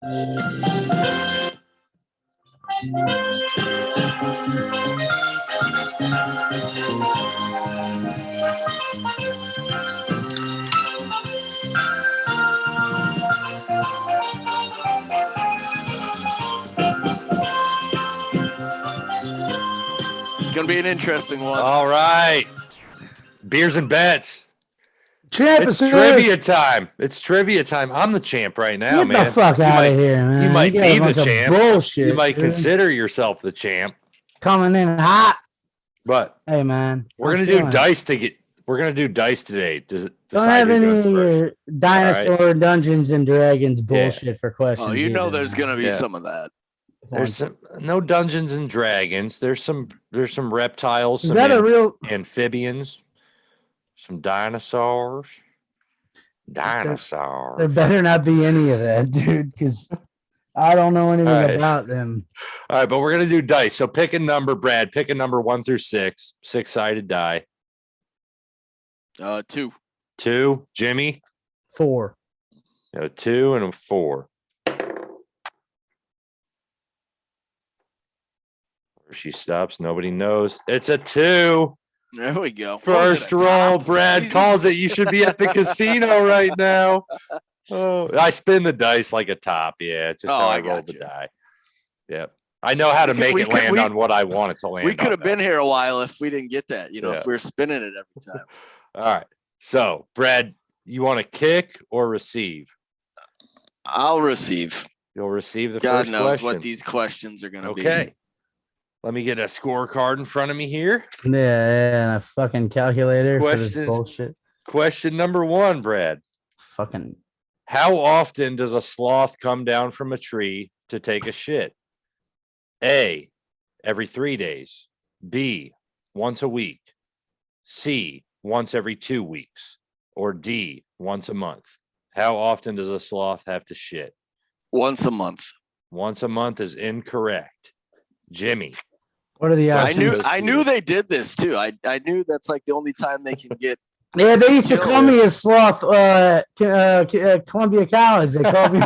It's going to be an interesting one. All right. Beers and bets. Champ, It's trivia time. It's trivia time. I'm the champ right now, Get man. the fuck out of here, man. You might got be a bunch the of champ. Bullshit. You might dude. consider yourself the champ. Coming in hot. But Hey, man. we're gonna do dice to get. We're gonna do dice today. To Don't have any who of goes your first. dinosaur Dungeons and Dragons bullshit for questions. Oh, you know either, there's man. going to be some of that. There's no Dungeons and Dragons. There's some reptiles. Is some that a real amphibians? Some dinosaurs. There better not be any of that, dude, because I don't know anything about them. All right, but we're gonna do dice. So pick a number, Brad. Pick a number 1 through 6. 6-sided die. 2. 2. Jimmy. 4. 2 and a 4. Where she stops, nobody knows. It's a 2. There we go. First roll, Brad calls it. You should be at the casino right now. Oh, I spin the dice like a top. Yeah, it's just how I roll the die. Yep. I know how to make it land on what I want it to land on. We could have been here a while if we didn't get that, if we were spinning it every time. All right. So, Brad, you want to kick or receive? I'll receive. You'll receive the God first knows question. what these questions are going to be. Okay. Let me get a scorecard in front of me here. Yeah, and a fucking calculator for this bullshit. Question number 1, Brad. Fucking. How often does a sloth come down from a tree to take a shit? A, every 3 days. B, once a week. C, once every 2 weeks. Or D, once a month. How often does a sloth have to shit? Once a month. Once a month is incorrect. Jimmy. What are the options? I knew they did this too. I knew that's like the only time they can get. Yeah, they used to call me a sloth. Columbia College. They called me.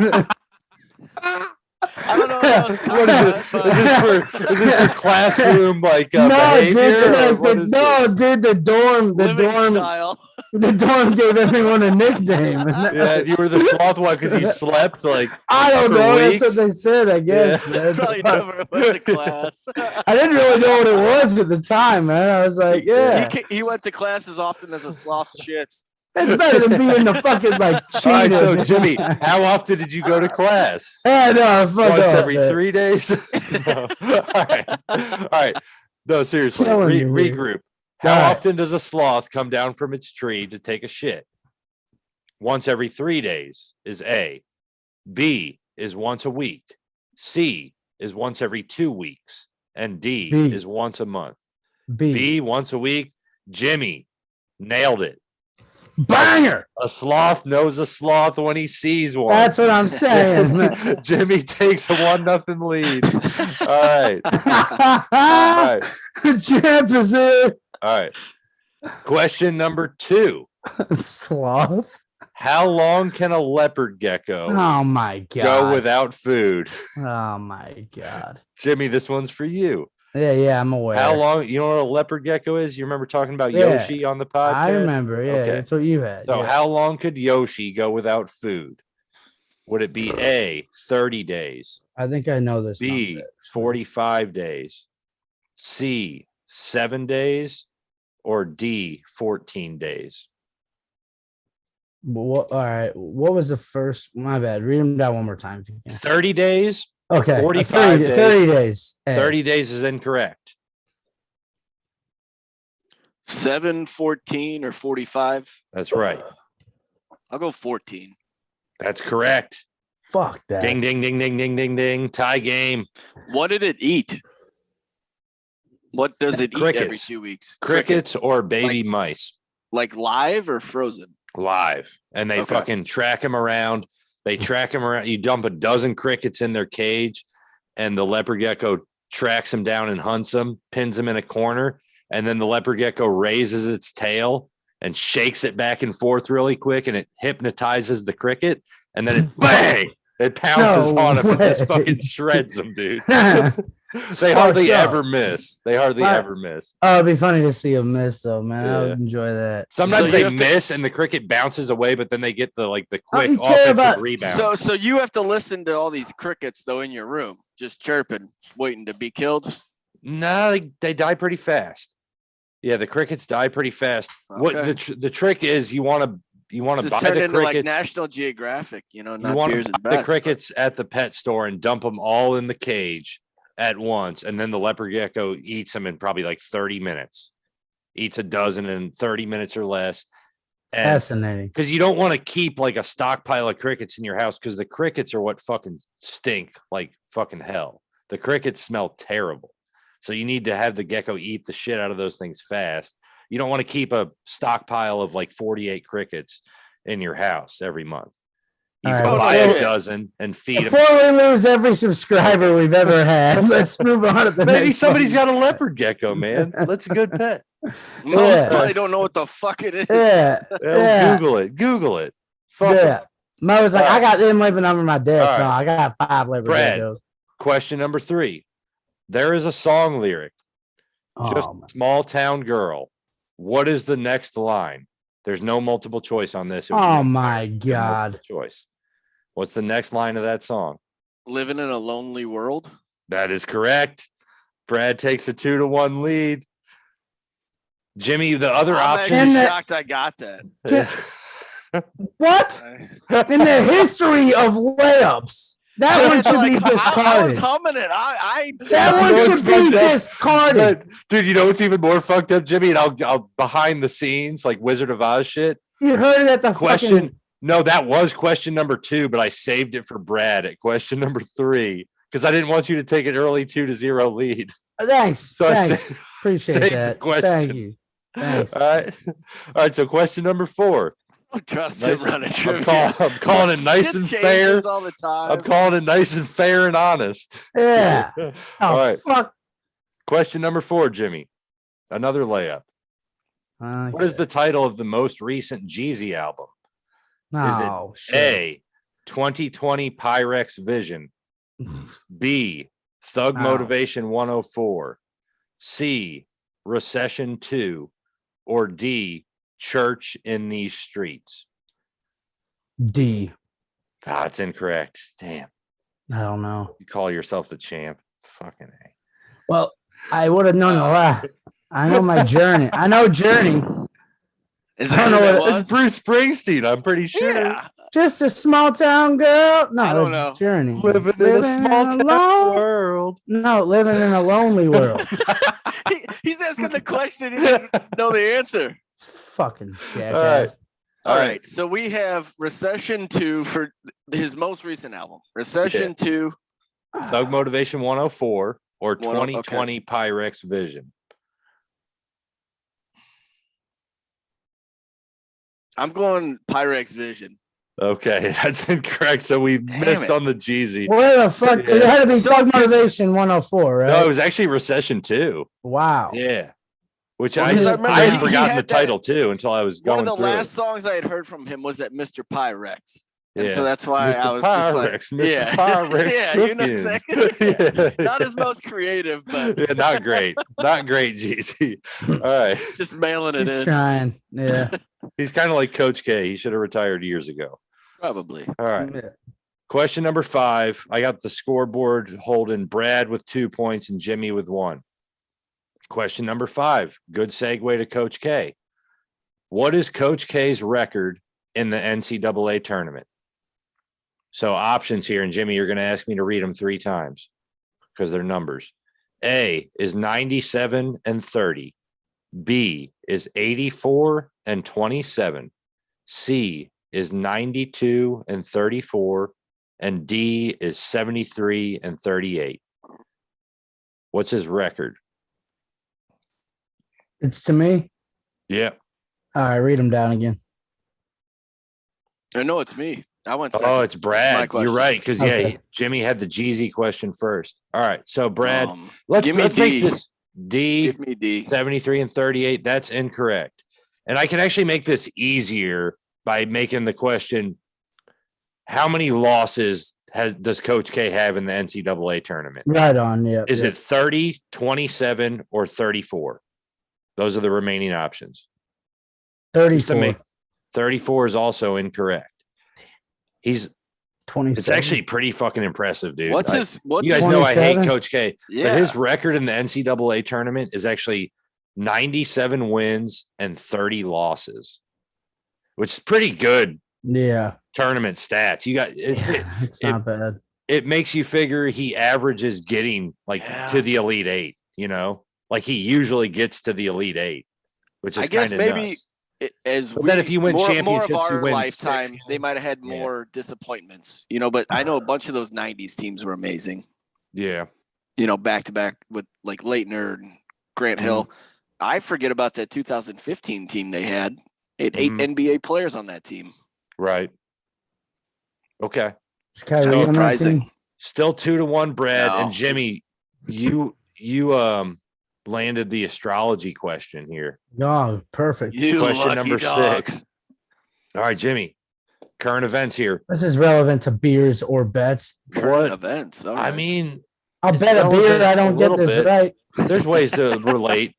I don't know. What is it? Is this for classroom behavior? Dude, the dorm gave everyone a nickname. Yeah, you were the sloth one because you slept I don't know. weeks. That's what they said. I guess. Yeah. Probably never went to class. I didn't really know what it was at the time, man. I was like, yeah. He went to class as often as a sloth shits. It's better than being the fucking cheater. All right, so Jimmy, how often did you go to class? Once every 3 days? No. All right. No, seriously. Regroup. How often does a sloth come down from its tree to take a shit? Once every 3 days is A. B is once a week. C is once every 2 weeks. And D is once a month. B, once a week. Jimmy, nailed it. Banger! A sloth knows a sloth when he sees one. That's what I'm saying. Jimmy takes a 1-0 lead. All right. Champ is here. All right. Question number 2. Sloth. How long can a leopard gecko go without food? Oh my God. Jimmy, this one's for you. Yeah, I'm aware. How long? You know what a leopard gecko is? You remember talking about Yoshi on the podcast? I remember. Yeah, that's what you had. So how long could Yoshi go without food? Would it be A, 30 days? I think I know this. B, 45 days. C, 7 days. Or D, 14 days. All right. What was the first? My bad. Read them down one more time if you can. 30 days. Okay. 45 days. 30 days. 30 days is incorrect. 7, 14, or 45. That's right. I'll go 14. That's correct. Fuck that. Ding, ding, ding, ding, ding, ding, ding. Tie game. What did it eat? What does it eat every 2 weeks? Crickets or baby mice. Like live or frozen? Live. And they fucking track him around. They track him around. You dump a dozen crickets in their cage, and the leopard gecko tracks him down and hunts him, pins him in a corner, and then the leopard gecko raises its tail and shakes it back and forth really quick, and it hypnotizes the cricket, and then it bang! It pounces No on him and just way. fucking shreds him, dude. They hardly ever miss. Ever miss. Oh, it'd be funny to see him miss, though, man. I would Yeah. enjoy that. Sometimes So they you have to- miss and the cricket bounces away, but then they get the quick you care offensive about- rebound. So you have to listen to all these crickets though in your room, just chirping, waiting to be killed. No, they die pretty fast. Yeah, the crickets die pretty fast. What Okay. the trick is, you want to Just buy turn the into like crickets. National Geographic, You not want beers to and buy bats. the crickets at the pet store and dump them all in the cage at once, and then the leopard gecko eats them in probably like 30 minutes. Eats a dozen in 30 minutes or less. And Fascinating. because you don't want to keep like a stockpile of crickets in your house, because the crickets are what fucking stink like fucking hell. The crickets smell terrible. So you need to have the gecko eat the shit out of those things fast. You don't want to keep a stockpile of like 48 crickets in your house every month. You All can right, buy well, a dozen and feed them. Before we lose every subscriber we've ever had, let's move on to the Maybe next somebody's one. got a leopard gecko, man. That's a good pet. Most Yeah. probably don't know what the fuck it is. Yeah, yeah, Google it. Fuck yeah. it. Mo was like, All I right. got them living under my desk. All No, right. I got 5 leopard Brad. geckos. Question number 3. There is a song lyric, just Oh, man. small town girl. What is the next line? There's no multiple choice on this. It would be Oh, unfair my to do God. multiple choice. What's the next line of that song? Living in a lonely world. That is correct. Brad takes a 2-1 lead. Jimmy, the other I'm option actually is- shocked I got that. What? In the history of layups, that one should be I was discarded. humming it. I That one Those should be fucked up. discarded. But, dude, you know what's even more fucked up, Jimmy? And I'll behind the scenes, like Wizard of Oz shit. You heard it at the Question. fucking. No, that was question number 2, but I saved it for Brad at question number 3 because I didn't want you to take an early 2-0 lead. Thanks. So I Thanks. Appreciate saved the that. question. Thank you. Thanks. All right. So question number 4. don't trust Nice. him running I'm, trivia. I'm calling it nice Shit and changes fair. all the time. I'm calling it nice and fair and honest. Yeah. All Oh, right. fuck. Question number 4, Jimmy. Another layup. What is the title of the most recent Jeezy album? No, shit. A, 2020 Pyrex Vision. B, Thug Wow. Motivation 104. C, Recession 2. Or D, Church in These Streets. D. That's incorrect. Damn. I don't know. You call yourself the champ. Fucking A. Well, I would have known a lot. I know my journey. I know Journey. Is I that don't who know that what- was? It's Bruce Springsteen, I'm pretty sure. Yeah. Just a small town girl. No, I don't that's know. Journey. Living in a small in town lone- world. No, living in a lonely world. He's asking the question. He doesn't know the answer. It's fucking jackass. All right. So we have Recession 2 for his most recent album. Recession 2. Thug Motivation 104 or Okay. 2020 Pyrex Vision. I'm going Pyrex Vision. Okay, that's incorrect. So we missed it. on the Jeezy. Where the fuck? Yeah. It had to be So Thug just- Motivation 104, right? No, it was actually Recession 2. Wow. Yeah. Which Well, I, because I just, remember I he had forgotten had the that- title too until I was One going of the through last it. songs I had heard from him was that Mr. Pyrex. And Yeah. so that's why Mr. I was just like, Pyrex, Mr. yeah. Pyrex Yeah, you know cooking. exactly. Not his most creative, but Yeah, not great. Not great, Jeezy. All right. just mailing it He's in. trying. Yeah. He's kind of like Coach K. He should have retired years ago. Probably. All right. Yeah. Question number 5. I got the scoreboard holding Brad with 2 points and Jimmy with 1. Question number 5. Good segue to Coach K. What is Coach K's record in the NCAA tournament? So options here, and Jimmy, you're going to ask me to read them 3 times because they're numbers. A is 97 and 30. B is 84 and 27. C is 92 and 34. And D is 73 and 38. What's his record? It's to me. Yeah. All right, read them down again. No, it's me. I went second. Oh, it's My Brad. question. You're right. Because Okay. Jimmy had the Jeezy question first. All right. So Brad, give me let's make D. this D Give me D. 73 and 38. That's incorrect. And I can actually make this easier by making the question, how many losses does Coach K have in the NCAA tournament? Right on. Yeah. Is it 30, 27, or 34? Those are the remaining options. 34. 34 is also incorrect. He's 27. It's actually pretty fucking impressive, dude. What's you guys know I hate 27? Coach K, Yeah. but his record in the NCAA tournament is actually 97 wins and 30 losses, which is pretty good Yeah. tournament stats. You got It's not bad. it makes you figure he averages getting to the Elite Eight, like he usually gets to the Elite Eight, which is kind of nuts. Then if you win championships, more of you our win lifetime, 6 they might have had more disappointments, but I know a bunch of those 90s teams were amazing. Yeah. Back to back with like Leitner and Grant Hill. I forget about that 2015 team they had. They had 8 NBA players on that team. Right. Okay. It's kind of surprising. Still 2-1, Brad. And Jimmy, you landed the astrology question here. Oh, perfect. Question number 6. All right, Jimmy. Current events here. This is relevant to beers or bets. Current events. I mean, I'll bet a beer I don't get this right. There's ways to relate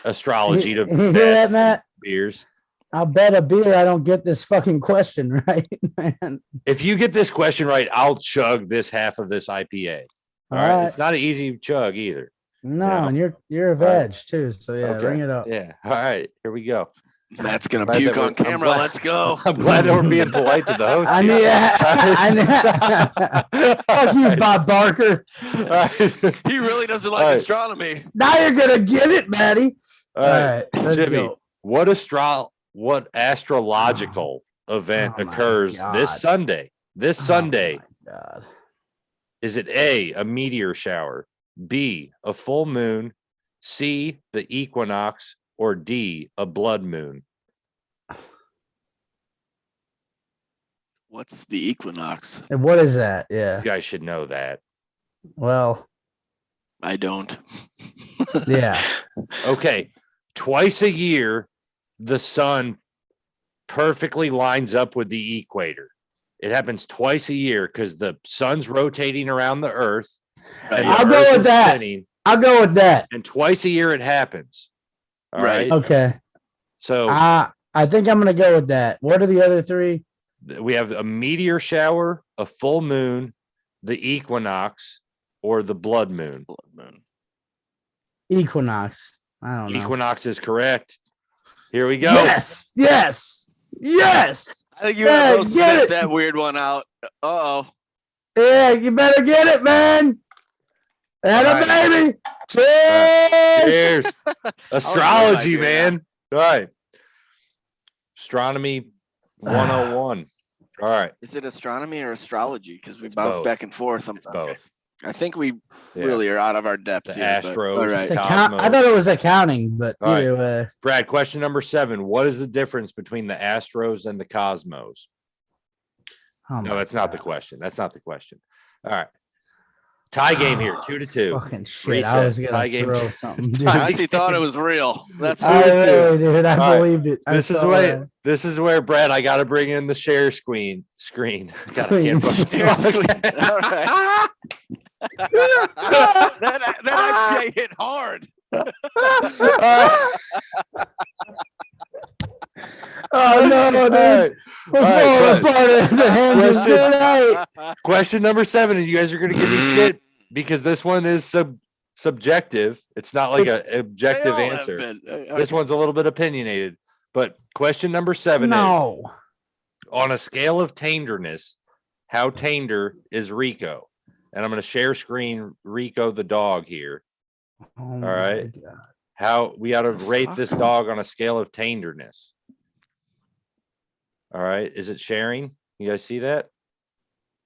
astrology to You hear that, Matt? Beers. I'll bet a beer I don't get this fucking question right, man. If you get this question right, I'll chug this half of this IPA. All right. It's not an easy chug either. No, and you're a veg too. So bring it up. Yeah. All right. Here we go. Matt's gonna puke on camera. Let's go. I'm glad that we're being polite to the host. Fuck you, Bob Barker. He really doesn't like astronomy. Now you're gonna get it, Maddie. All right, let's Jimmy. go. What astrological event occurs this Sunday? This Sunday. God. Is it A, meteor shower, B, a full moon, C, the equinox, or D, a blood moon? What's the equinox? And what is that? Yeah. You guys should know that. Well, I don't. Yeah. Okay. Twice a year, the sun perfectly lines up with the equator. It happens twice a year because the sun's rotating around the earth. Right. I'll go with that. I'll go with that. And twice a year it happens. All right. Okay. So I think I'm going to go with that. What are the other 3? We have a meteor shower, a full moon, the equinox, or the blood moon. Equinox. I don't know. Equinox is correct. Here we go. Yes. I think you have to sniff that weird one out. Uh-oh. Yeah, you better get it, man. And baby. Cheers. Cheers. Astrology, man. All right. Astronomy 101. All right. Is it astronomy or astrology? Because we bounce back and forth. Both. I think we really are out of our depth. The here, Astros. All right. I thought it was accounting, but either way. Brad, question number 7. What is the difference between the Astros and the Cosmos? Oh no, that's not the question. That's not the question. All right. Tie game here, 2-2. Fucking shit. Reset. I was Tie gonna game. throw something. Dude. I actually thought it was real. That's dude. I believed it. This is where Brad, I got to bring in the share screen. God, I can't fucking talk. All right. that actually hit hard. Oh no, dude. Question number 7, and you guys are gonna give me shit because this one is subjective. It's not like an objective answer. This one's a little bit opinionated. But question number 7 is on a scale of tenderness, how tender is Rico? And I'm gonna share screen Rico the dog here. All right. How we ought to rate this dog on a scale of tenderness. All right. Is it sharing? You guys see that?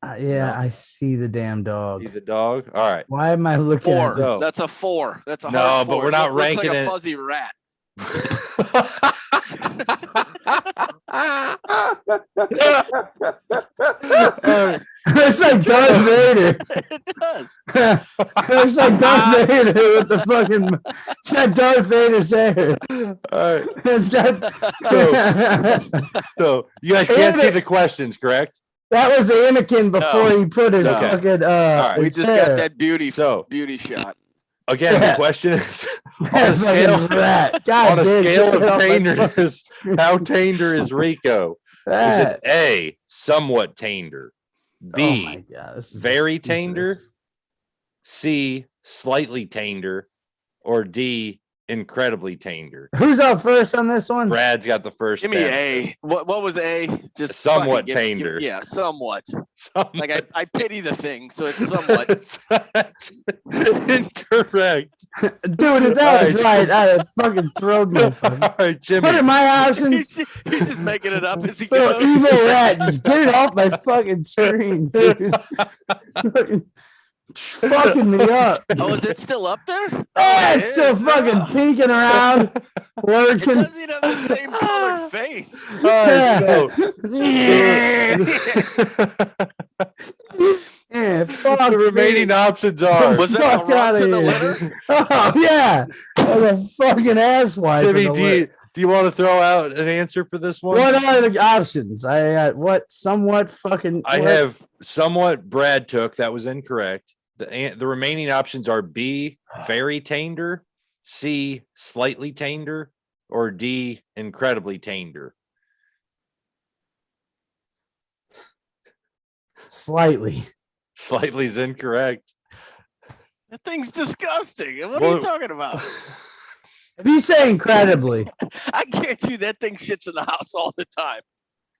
Yeah, I see the damn dog. See the dog? All right. Why am I looking 4. at this? That's a 4. That's a no, hard 4. but we're not Looks ranking like a it. fuzzy rat. It's like Darth Vader. It does. It's like Darth Vader with the fucking. It's got Darth Vader's hair. All right. It's got. So you guys can't see the questions, correct? That was Anakin before he put his fucking right. We just got that beauty shot. Again, the question is on a scale of tenderness, how tender is Rico? Is it A, somewhat tender, B, very tender, C, slightly tender, or D, incredibly tender? Who's up first on this one? Brad's got the first. Give me A. What was A? Just somewhat tender. Yeah, somewhat. Like I pity the thing, so it's somewhat. That's incorrect. Dude, that was right. I fucking throwed my All right, Jimmy. What are my options? He's just making it up as he So goes. evil rat, just get it off my fucking screen, dude. Fucking me up. Oh, is it still up there? Oh, it's still fucking peeking around, It lurking. doesn't even have the same colored face. Yeah, fuck the remaining options are. Was that a run to the litter? Oh yeah, like a fucking ass wipe. Jimmy, do you want to throw out an answer for this one? What are the options? I got what? Somewhat fucking. I have somewhat. Brad took that was incorrect. The remaining options are B, very tender, C, slightly tender, or D, incredibly tender. Slightly is incorrect. That thing's disgusting. What are you talking about? If you say incredibly, I guarantee you that thing shits in the house all the time.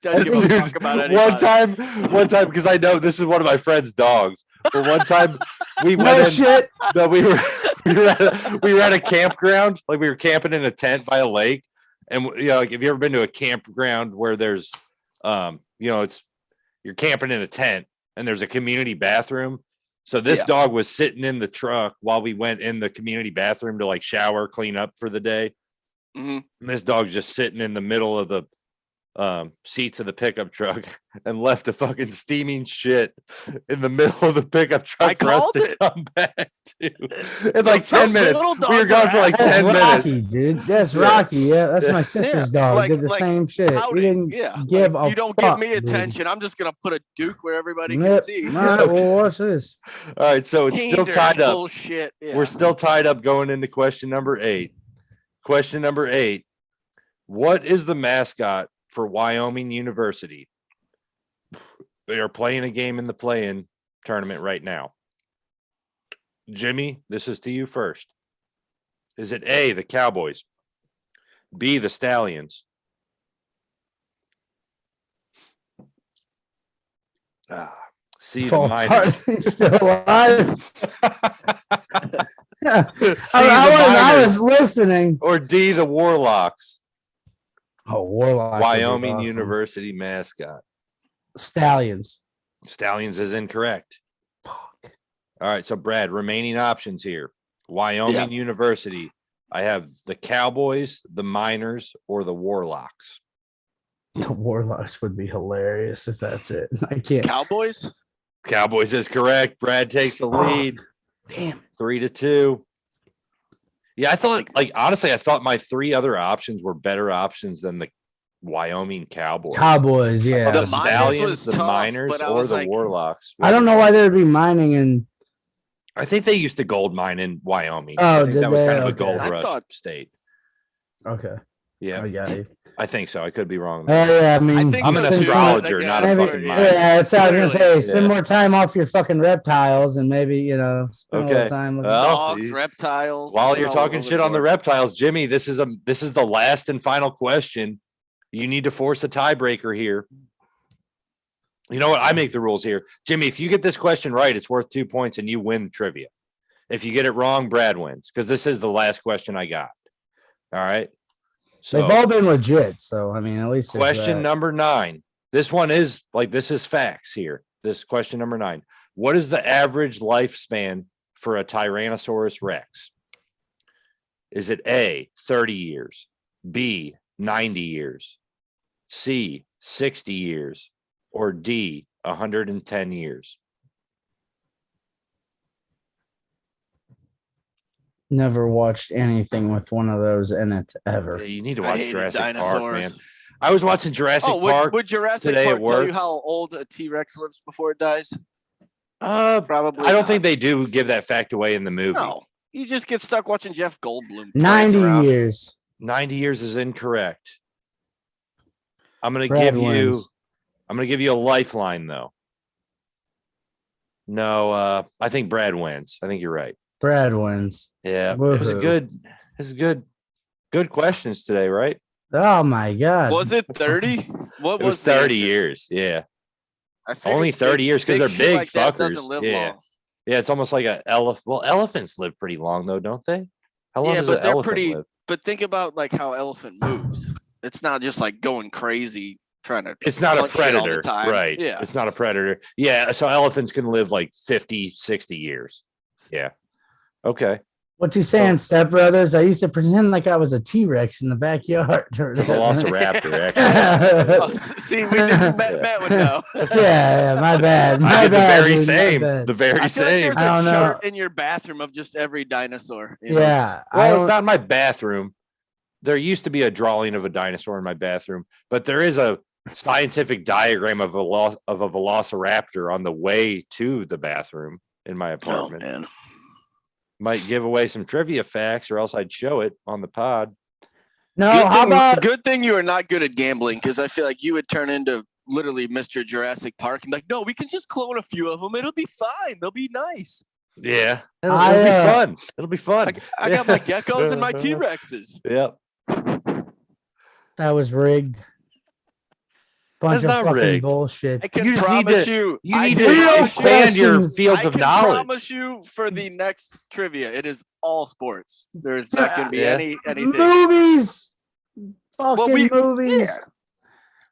Doesn't give a Dude, fuck about anybody. one time, because I know this is one of my friend's dogs. But one time we no went shit. No, we were at a campground, like we were camping in a tent by a lake, and like, have you ever been to a campground where there's, it's you're camping in a tent and there's a community bathroom. So this dog was sitting in the truck while we went in the community bathroom to like shower, clean up for the day. Mm-hmm. And this dog's just sitting in the middle of the seats of the pickup truck and left a fucking steaming shit in the middle of the pickup truck for us to come back to. In like 10 minutes. We were gone for like 10 Rocky, minutes. Dude. That's Rocky. Yeah, that's my sister's dog. Like- Did the like same shit. Howdy. We didn't give a You don't fuck, give me dude. attention. I'm just gonna put a Duke where everybody can Yep. see. All right, well, what's this? All right, so it's still Kinder tied up. Bullshit. Yeah. We're still tied up going into question number 8. Question number 8. What is the mascot for Wyoming University? They are playing a game in the play-in tournament right now. Jimmy, this is to you first. Is it A, the Cowboys, B, the Stallions, C, the Miners? Still alive. C, I the was Miners, listening. or D, the Warlocks? Oh, Warlock. Wyoming awesome. University mascot. Stallions. Stallions is incorrect. Fuck. All right, so Brad, remaining options here. Wyoming University. I have the Cowboys, the Miners, or the Warlocks. The Warlocks would be hilarious if that's it. I can't. Cowboys? Cowboys is correct. Brad takes the lead. Damn. 3-2. Yeah, I thought, honestly, I thought my 3 other options were better options than the Wyoming Cowboys. Cowboys, yeah. The The Miners Stallions, was the tough, Miners, but I or was the like- Warlocks. I don't know why they would be mining in. I think they used to gold mine in Wyoming. Oh, I think did that was they? kind of a Okay. gold I rush thought- state. Okay. Yeah, I got you. I think so. I could be wrong. Yeah, I mean, I think I'm an so, too. astrologer, Like, not a maybe, fucking yeah. miner. yeah, that's what I was gonna Clearly. say. Spend more time off your fucking reptiles and maybe, spend a Okay. little time with Well, Dogs, reptiles. While you're all talking over shit on the board. reptiles, Jimmy, this is the last and final question. You need to force a tiebreaker here. You know what? I make the rules here. Jimmy, if you get this question right, it's worth 2 points and you win trivia. If you get it wrong, Brad wins because this is the last question I got. All right. So They've all been legit, so I mean, at least there's question that. number 9. This one is this is facts here. This question number 9. What is the average lifespan for a Tyrannosaurus Rex? Is it A, 30 years, B, 90 years, C, 60 years, or D, 110 years? Never watched anything with one of those in it ever. Yeah, you need to I watch hated Jurassic Park, dinosaurs. man. I was watching Jurassic Park. Would Jurassic today Park at tell work. you how old a T-Rex lives before it dies? Probably. I don't think they do give that fact away in the movie. No, you just get stuck watching Jeff Goldblum. 90 years. 90 years is incorrect. I'm going to give you a lifeline though. No, I think Brad wins. I think you're right. Brad wins. Yeah, Woohoo. It was good questions today, right? Oh my God. Was it 30? What It was 30 years. Yeah. Only 30 years because they're big like that fuckers. doesn't live Yeah. long. Yeah, it's almost like an elephant. Well, elephants live pretty long though, don't they? How long Yeah, does but an they're elephant pretty. live? But think about like how elephant moves. It's not just like going crazy trying to. It's not a hunt shit all the predator, time. right? Yeah. It's not a predator. Yeah, so elephants can live like 50, 60 years. Yeah. Okay. What you saying, stepbrothers? I used to pretend like I was a T-Rex in the backyard. Velociraptor, actually. Oh, see, we didn't Matt would know. Yeah, my bad. I did the very dude, my same. bad. The very I feel like same. there's I don't a know. chart in your bathroom of just every dinosaur. You know, Yeah. just- Well, it's not in my bathroom. There used to be a drawing of a dinosaur in my bathroom, but there is a scientific diagram of a velociraptor on the way to the bathroom in my oh, apartment. man. Might give away some trivia facts, or else I'd show it on the pod. No, Good how thing, about good thing you are not good at gambling because I feel like you would turn into literally Mr. Jurassic Park and be like, no, we can just clone a few of them. It'll be fine. They'll be nice. Yeah, it'll be fun. It'll be fun. I got my geckos and my T-Rexes. Yep. that was rigged? Bunch That's of not fucking rigged. bullshit. I can You just need promise to- you. You I need can to Real promise you- expand your questions. fields I of can knowledge. promise you for the next trivia, it is all sports. There is not going to be Yeah. anything. Movies. Fucking movies. yeah.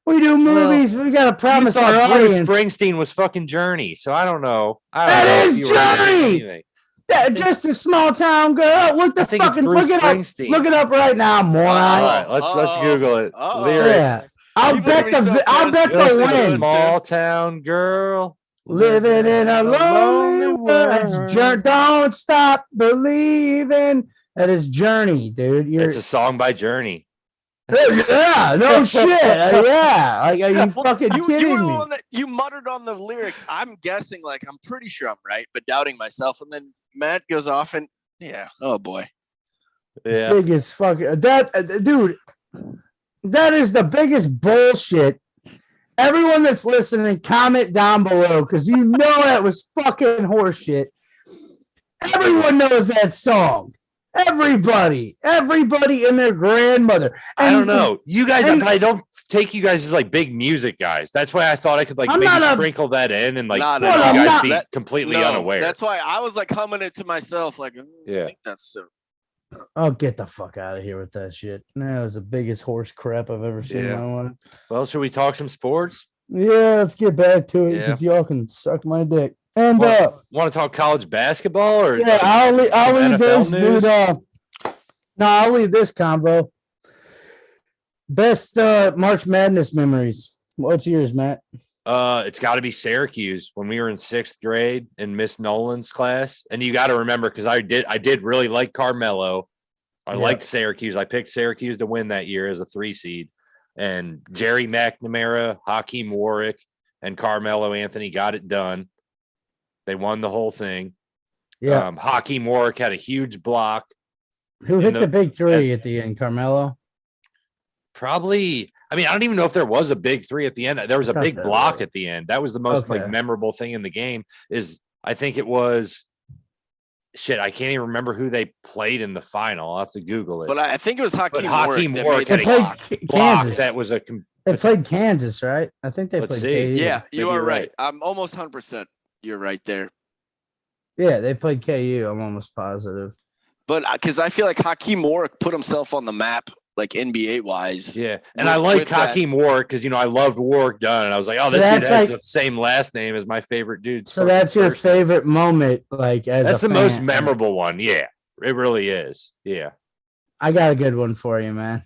We do movies. We gotta You promise our thought Bruce audience. Springsteen was fucking Journey, so I don't know. That know if is you were gonna do Journey! anything. That, just a small town girl. Look the I think it's fucking Bruce look it up. Springsteen. Look it up right now, moron. All right, let's Uh-oh. Google it. Uh-oh. Lyrics. Yeah. I'll You bet better be so I'll bet close. the Just a win. small town girl Living in a lonely world. Don't stop believing. That is Journey, dude. You're, It's a song by Journey. yeah, no shit. Yeah, like are you Well, fucking you kidding were the me? one that you muttered on the lyrics. I'm guessing, like, I'm pretty sure I'm right, but doubting myself. And then Matt goes off and, yeah, oh boy. Yeah. Biggest fucking dude. That is the biggest bullshit. Everyone that's listening, comment down below because you know that was fucking horseshit. Everyone knows that song. Everybody and their grandmother. I And- don't know. You guys, and- I don't take you guys as like big music guys. That's why I thought I could like I'm maybe not a- sprinkle that in and like No, no, you no, guys I'm not- be that- completely No, unaware. that's why I was like humming it to myself, like, Yeah. I think that's the Oh, get the fuck out of here with that shit. That was the biggest horse crap I've ever seen in Yeah. my life. Well, should we talk some sports? Yeah, let's get back to it Yeah. because y'all can suck my dick. And Want to talk college basketball or yeah, I'll leave NFL this, news? dude. No, I'll leave this combo. Best March Madness memories. What's yours, Matt? It's got to be Syracuse when we were in 6th grade in Miss Nolan's class. And you got to remember, because I did really like Carmelo. I Yeah. liked Syracuse. I picked Syracuse to win that year as a 3 seed. And Jerry McNamara, Hakeem Warwick, and Carmelo Anthony got it done. They won the whole thing. Yeah. Hakeem Warwick had a huge block. Who hit the- the big three at the end, Carmelo? Probably, I mean, I don't even know if there was a big 3 at the end. There was a Thought big there block was. at the end. That was the most like Okay. memorable thing in the game. I think it was shit. I can't even remember who they played in the final. I'll have to Google it. but I think it was Hakeem Hakeem Warwick. Warwick That They made had the a block. played block Kansas. that was They played Kansas, right? I think they Let's played see. KU. Yeah, you Maybe are you're right. right. I'm almost 100%. You're right there. Yeah, they played KU. I'm almost positive. But because I feel like Hakeem Warwick put himself on the map, like NBA wise. Yeah. And With- I like with that- Hakeem Warwick because, I loved Warwick Dunn. And I was like, oh, So this dude that's has like- the same last name as my favorite dude. So that's your favorite moment, like as That's a the most fan. memorable one. Yeah. It really is. Yeah. I got a good one for you, man.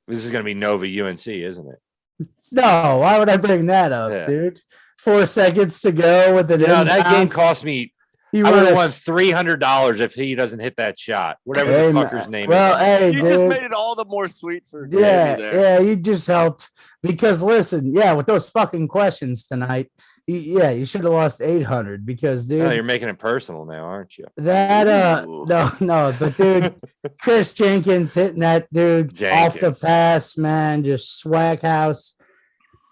This is going to be Nova UNC, isn't it? No, why would I bring that up, Yeah. dude? 4 seconds to go with the That game cost me. You I would run have a- won $300 if he doesn't hit that shot. Whatever Hey, the man. fucker's name Well, is. hey, You dude. just made it all the more sweet for Yeah, Davey there. yeah, you just helped because listen, yeah, with those fucking questions tonight, you should have lost 800 because dude, Oh, you're making it personal now, aren't you? that Ooh. no, but dude, Chris Jenkins hitting that dude off the Jenkins. pass, man, just swag house,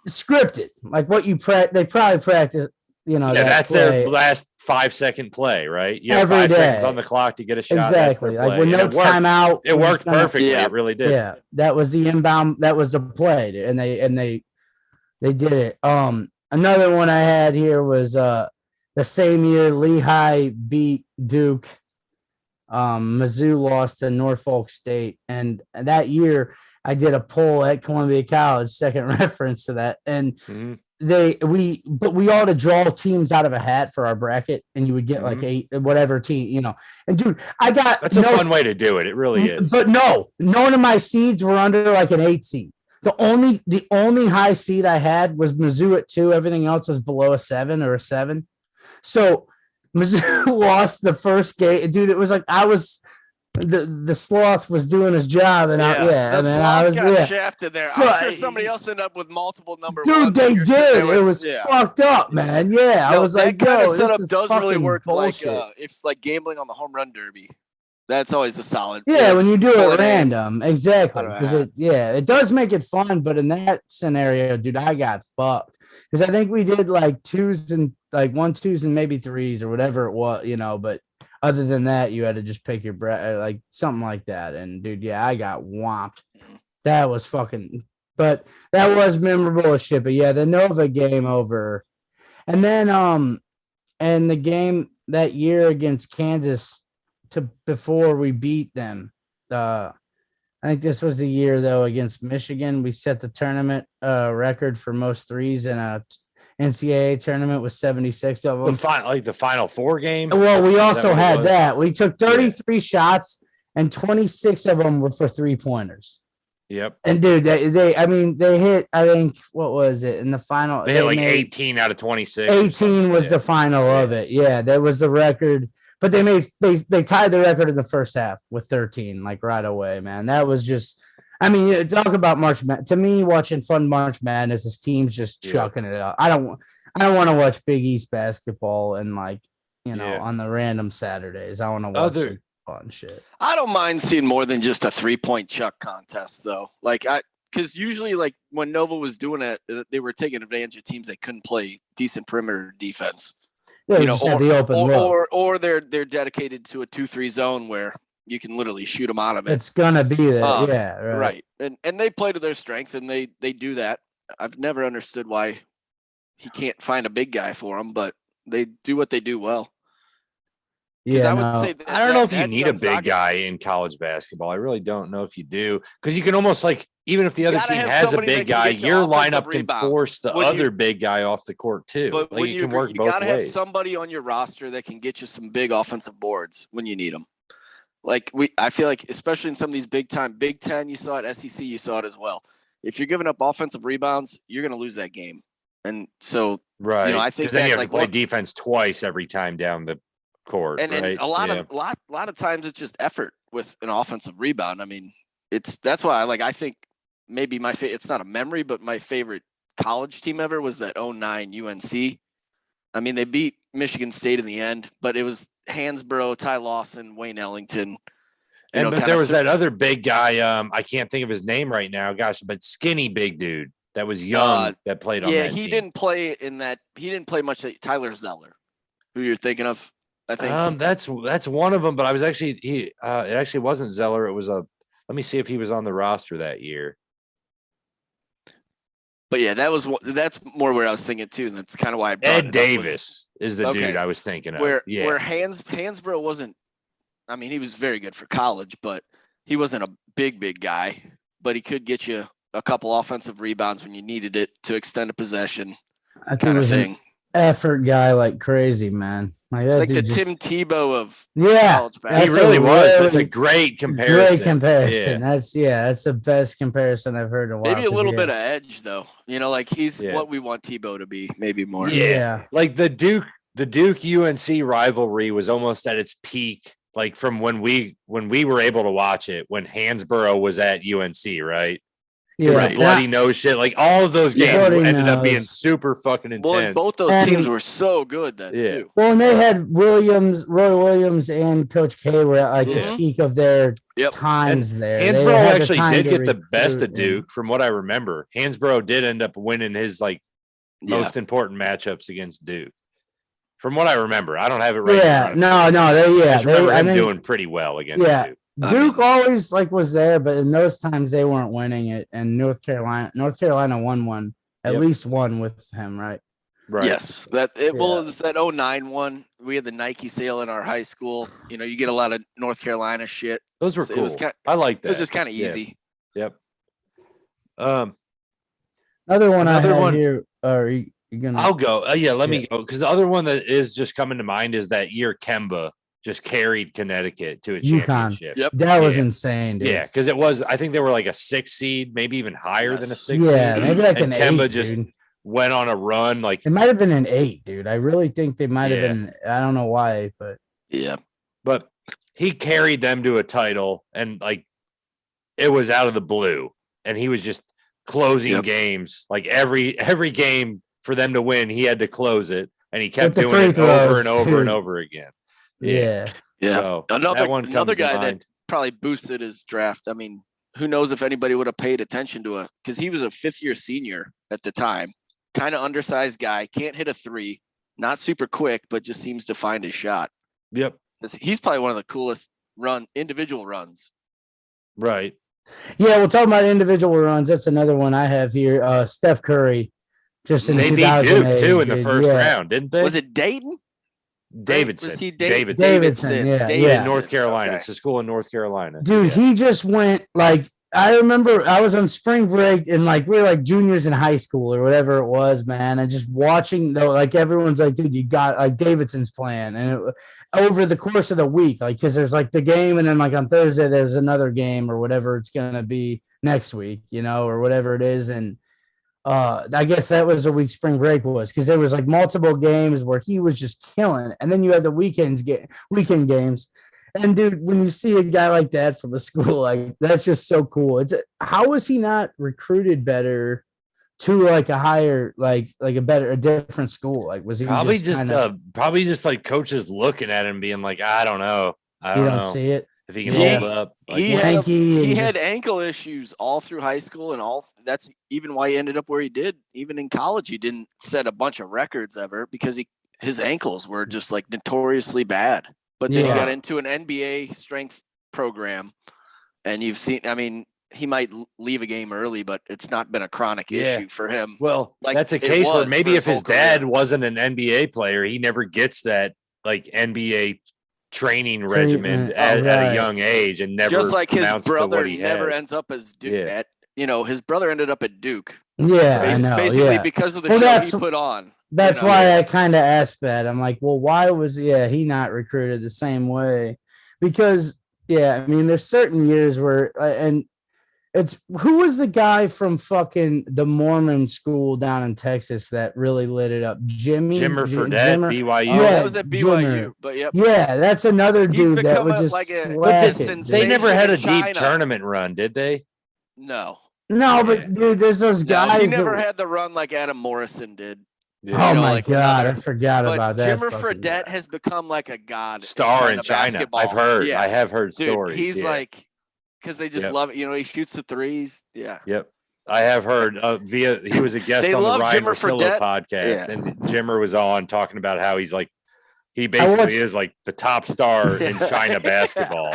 scripted like what they probably practice, Yeah, that that's play. their last 5-second play, right? You have Every 5 seconds day. on the clock to get a shot. Exactly, That's their like play. with no And it worked. timeout. It we're just worked gonna- perfectly. Yeah. It really did. Yeah, that was the inbound. That was the play, and they did it. Another one I had here was the same year Lehigh beat Duke. Mizzou lost to Norfolk State, and that year I did a poll at Columbia College, second reference to that, and Mhm. we all to draw teams out of a hat for our bracket, and you would get like 8 whatever team, and dude, I got That's a fun way to do it. It really is. but none of my seeds were under like an 8 seed. The only high seed I had was Mizzou at 2. Everything else was below a 7 or a 7. So Mizzou lost the first game, dude. It was like I was the sloth was doing his job, and the I was got shafted there. So I'm sure somebody else ended up with multiple number dude, ones. they You're did. sitting there It with- was fucked up, man. Yeah, I No, was that like, kind of yo, setup this is does really fucking work. bullshit. Like if like gambling on the home run derby, that's always a solid. Yeah, when you do pull it in. random, exactly. Out of a Because it does make it fun. But in that scenario, dude, I got fucked because I think we did like 2s and like 1, 2s and maybe 3s or whatever it was, But other than that, you had to just pick your breath, like something like that. And dude, yeah, I got whomped. That was fucking. But that was memorable as shit. But yeah, the Nova game over, and then and the game that year against Kansas. Before we beat them, I think this was the year though against Michigan. We set the tournament record for most threes in a NCAA tournament with 76 of them. The Final Four game. Well, we Is that also what it had was? that. We took 33 shots and 26 of them were for 3-pointers. Yep. And dude, they hit. I think what was it in the final? They hit like made 18 out of 26. 18 was the final of it. Yeah, that was the record. But they tied the record in the first half with 13, like right away, man. That was just, talk about March Madness. To me, watching fun March Madness, this team's just chucking it out. I don't want to watch Big East basketball and on the random Saturdays. I want to watch some fun shit. I don't mind seeing more than just a 3-point chuck contest though. Because usually like when Nova was doing it, they were taking advantage of teams that couldn't play decent perimeter defense. Yeah, the open or they're dedicated to a 2-3 zone where you can literally shoot them out of it. It's gonna be there, right. And they play to their strength, and they do that. I've never understood why he can't find a big guy for him, but they do what they do well. Yeah, I don't know if you need a big guy in college basketball. I really don't know if you do, because you can almost even if the other team has a big guy, your lineup can force the other big guy off the court too. But like you can work both ways. You gotta have somebody on your roster that can get you some big offensive boards when you need them. I feel like especially in some of these Big Ten, you saw it, SEC, you saw it as well. If you're giving up offensive rebounds, you're gonna lose that game. And so, right, I think then you have to play defense twice every time down the court, and right? a lot of times it's just effort with an offensive rebound. That's why I think maybe it's not a memory, but my favorite college team ever was that 09 UNC. They beat Michigan State in the end, but it was Hansborough, Ty Lawson, Wayne Ellington. But there was that other big guy. I can't think of his name right now. Gosh, but skinny big dude that was young that played on that team. Didn't play in that. He didn't play much. Tyler Zeller, who you're thinking of. I think that's one of them, but I was actually it actually wasn't Zeller. It was let me see if he was on the roster that year. But yeah, that's more where I was thinking too, and that's kind of why I brought Ed Davis is the dude I was thinking of. Where Hansborough wasn't. He was very good for college, but he wasn't a big guy. But he could get you a couple offensive rebounds when you needed it to extend a possession, kind of thing. Effort guy like crazy, man. It's like the Tim Tebow of college basketball. He really was. That's a great comparison. That's the best comparison I've heard in a while. Maybe a little bit of edge though. He's what we want Tebow to be, maybe more. Yeah. Like the the Duke UNC rivalry was almost at its peak, like from when we were able to watch it, when Hansborough was at UNC, right? Yeah, the bloody nose shit, like all of those games ended up being super fucking intense. Well, both those teams were so good then too. Well, and they had Roy Williams, and Coach K were at like the peak of their times there. Hansborough actually did get the best of Duke, from what I remember. Hansborough did end up winning his most important matchups against Duke. From what I remember, I don't have it right. Yeah, no, I remember him doing pretty well against Duke. Duke always was there, but in those times they weren't winning it. And North Carolina won at least one with him, right? Right. Yes, well, it's that 09 one. We had the Nike sale in our high school. You get a lot of North Carolina shit. Those were cool. I like that. It was just kind of easy. Yep. Another one here. Are you gonna? I'll go. Let me go, because the other one that is just coming to mind is that year Kemba just carried Connecticut to a championship. Yep. That was insane, dude. Yeah, because it was, I think they were like a 6 seed, maybe even higher than a 6 seed. Yeah, maybe like and an Kemba 8, just dude. went on a run. Like it might have been an 8, dude. I really think they might have been. I don't know why, but but he carried them to a title, and it was out of the blue, and he was just closing games. Like every game for them to win, he had to close it, and he kept doing it over and over and over again. Yeah. So another guy that probably boosted his draft. I mean, who knows if anybody would have paid attention to because he was a 5th-year senior at the time, kind of undersized guy, can't hit a 3, not super quick, but just seems to find his shot. Yep. He's probably one of the coolest individual runs. Right. Yeah, we'll talk about individual runs. That's another one I have here. Steph Curry. Just in they beat Duke too in the first round, didn't they? Was it Dayton? Davidson. Was he Davidson, in North Carolina. Okay. It's a school in North Carolina. Dude, he just went I remember I was on spring break and we were juniors in high school or whatever it was, man. And just watching everyone's like, dude, you got Davidson's playing. And over the course of the week, because there's the game, and then on Thursday there's another game or whatever it's gonna be next week, or whatever it is. And I guess that was a week spring break was, because there was multiple games where he was just killing it. And then you have the weekend games. And dude, when you see a guy like that from a school, that's just so cool. How was he not recruited better to a higher, a different school? Was he probably just coaches looking at him being I don't know. I don't know. See it. If he can hold up. He had ankle issues all through high school, and that's even why he ended up where he did. Even in college, he didn't set a bunch of records ever because his ankles were just notoriously bad. But then he got into an NBA strength program, and you've seen, he might leave a game early, but it's not been a chronic issue for him. Well, that's a case where maybe if his dad wasn't an NBA player, he never gets that NBA training regimen at a young age, and never just like his brother never ends up as Duke. His brother ended up at Duke. Yeah, basically because of the show he put on. That's why I kind of asked that. I'm like, well, why was he not recruited the same way? Because there's certain years where and it's who was the guy from fucking the Mormon school down in Texas that really lit it up? Jimmer Fredette, BYU. Yeah, that was at BYU. Jimmer. But yeah, that's another dude that would just they never had a deep tournament run, did they? No, but dude, there's those guys. He never had the run like Adam Morrison did. Yeah. Oh my God, I forgot about that. Jimmer Fredette has become a god star in China. Basketball. I've heard. I have heard stories. He's because they just love it. He shoots the threes. Yeah. Yep. I have heard he was a guest on the Ryan Russillo podcast, and Jimmer was on talking about how he's he basically is the top star in China basketball.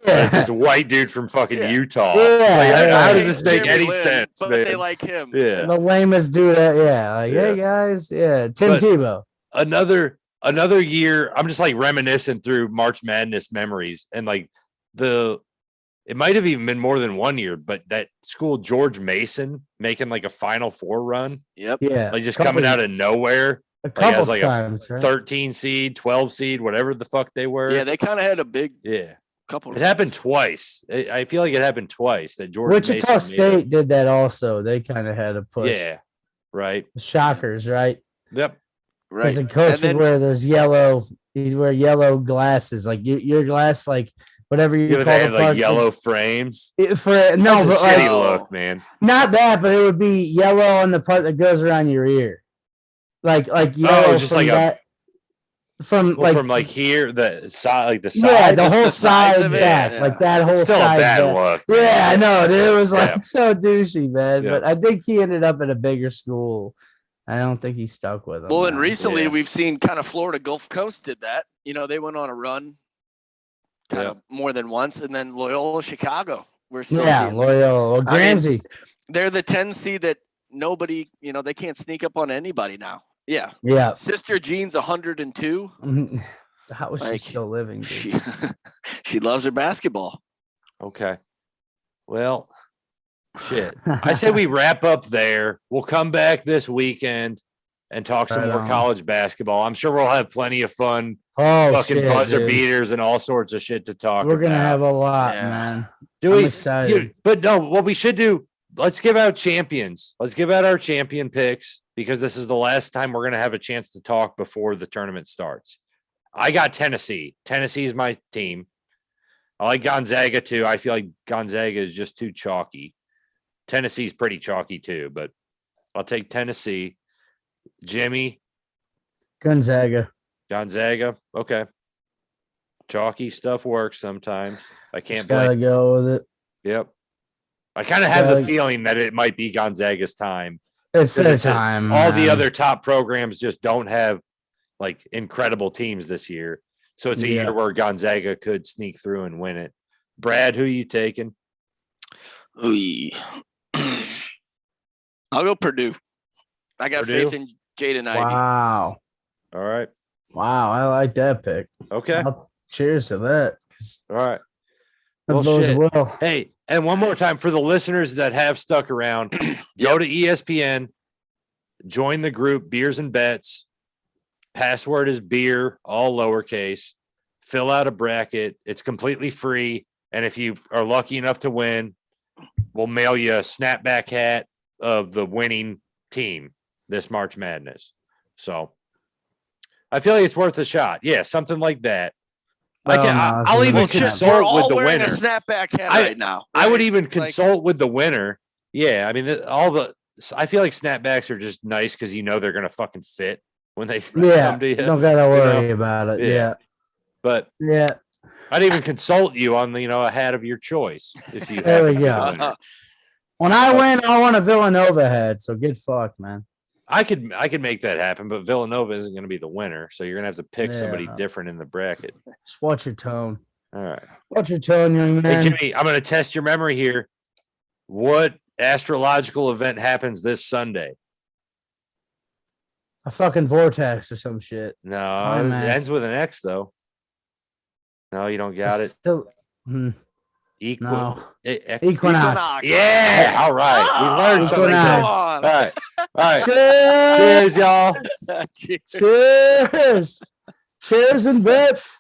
It's this white dude from fucking Utah. How does this make any sense? But man? they like him. Yeah. The lamest dude. Hey guys. Yeah. Tim Tebow. Another year. I'm just reminiscing through March Madness memories, and it might have even been more than 1 year, but that school George Mason making a Final Four run. Yep. Yeah. Just coming out of nowhere. A couple times, a 13 seed, 12 seed, whatever the fuck they were. Yeah, they kind of had a big couple. It happened twice. I feel like it happened twice. That George Wichita Mason State did that also. They kind of had a push. Yeah, right. Shockers, right? Yep. Right. the coach And then- would wear those yellow. He'd wear yellow glasses, like your glass, like whatever you Yeah, call they the had like part- yellow frames. For no, That's a but shitty like look, man. not that, but it would be yellow on the part that goes around your ear, like yellow just from like a- that. From Well, like from like here, the side, like the yeah, side. the just whole the sides side of it, back, yeah. like that whole It's still a side bad back. look. Yeah, I know. Dude, it was like Yeah. so douchey, man. Yeah. But I think he ended up at a bigger school. I don't think he stuck with him. Well, and though. recently Yeah. we've seen kind of Florida Gulf Coast did that. You know, they went on a run kind of more than once, and then Loyola Chicago. We're still Yeah, seeing. Loyal I mean, Gramsci. They're the 10 seed that nobody, you know, they can't sneak up on anybody now. Yeah. Yeah. Sister Jean's 102. How was Like, she still living? Dude? She she loves her basketball. Okay. Well, shit. I say we wrap up there. We'll come back this weekend and talk some Right more on. college basketball. I'm sure we'll have plenty of fun, Oh, fucking shit, buzzer dude. beaters and all sorts of shit to talk We're gonna about. have a lot, Yeah. man. Do I'm we? excited. But no, what we should do, let's give out champions. Let's give out our champion picks because this is the last time we're going to have a chance to talk before the tournament starts. I got Tennessee. Tennessee is my team. I like Gonzaga too. I feel like Gonzaga is just too chalky. Tennessee's pretty chalky too, but I'll take Tennessee. Jimmy, Gonzaga. Gonzaga. Okay. Chalky stuff works sometimes. I can't Just gotta blame. go with it. Yep. I kind of have the Yeah. feeling that it might be Gonzaga's time. It's 'Cause their it's a- time. All the man. other top programs just don't have like incredible teams this year. So it's a Yeah. year where Gonzaga could sneak through and win it. Brad, who you taking? Ooh. I'll go Purdue. I got Purdue? faith in Jaden Ivey. Wow. All right. Wow. I like that pick. Okay. Cheers to that. All right. That Well, bodes shit. well. Hey, and one more time for the listeners that have stuck around, go to ESPN, join the group Beers and Bets. Password is beer, all lowercase. Fill out a bracket. It's completely free. And if you are lucky enough to win, we'll mail you a snapback hat of the winning team this March Madness. So I feel like it's worth a shot. Yeah, something like that. Well, no, I'll it's even a snap- consult We're with all the wearing winner. a snapback hat I- right now. I would right? even Like, consult with the winner. Yeah, I mean, I feel like snapbacks are just nice because you know they're gonna fucking fit when they Yeah. come to you. Don't gotta know? worry about it. Yeah. Yeah. But Yeah. I'd even consult you on the a hat of your choice if you There we happen to be the go. winner. When I win, I want a Villanova head. So get fucked, man. I could make that happen, but Villanova isn't going to be the winner, so you're going to have to pick somebody Yeah. different in the bracket. Just watch your tone. All right. Watch your tone, young Hey man. Jimmy, I'm going to test your memory here. What astrological event happens this Sunday? A fucking vortex or some shit. No, Fine, it man. ends with an X though. No, you don't got it. Still, Equal. no. Equinox. Equinox. Yeah. All right. We learned Oh, something. Equinox. Good. come All on. right. All right. Cheers. Cheers, y'all. Cheers. Cheers and bets.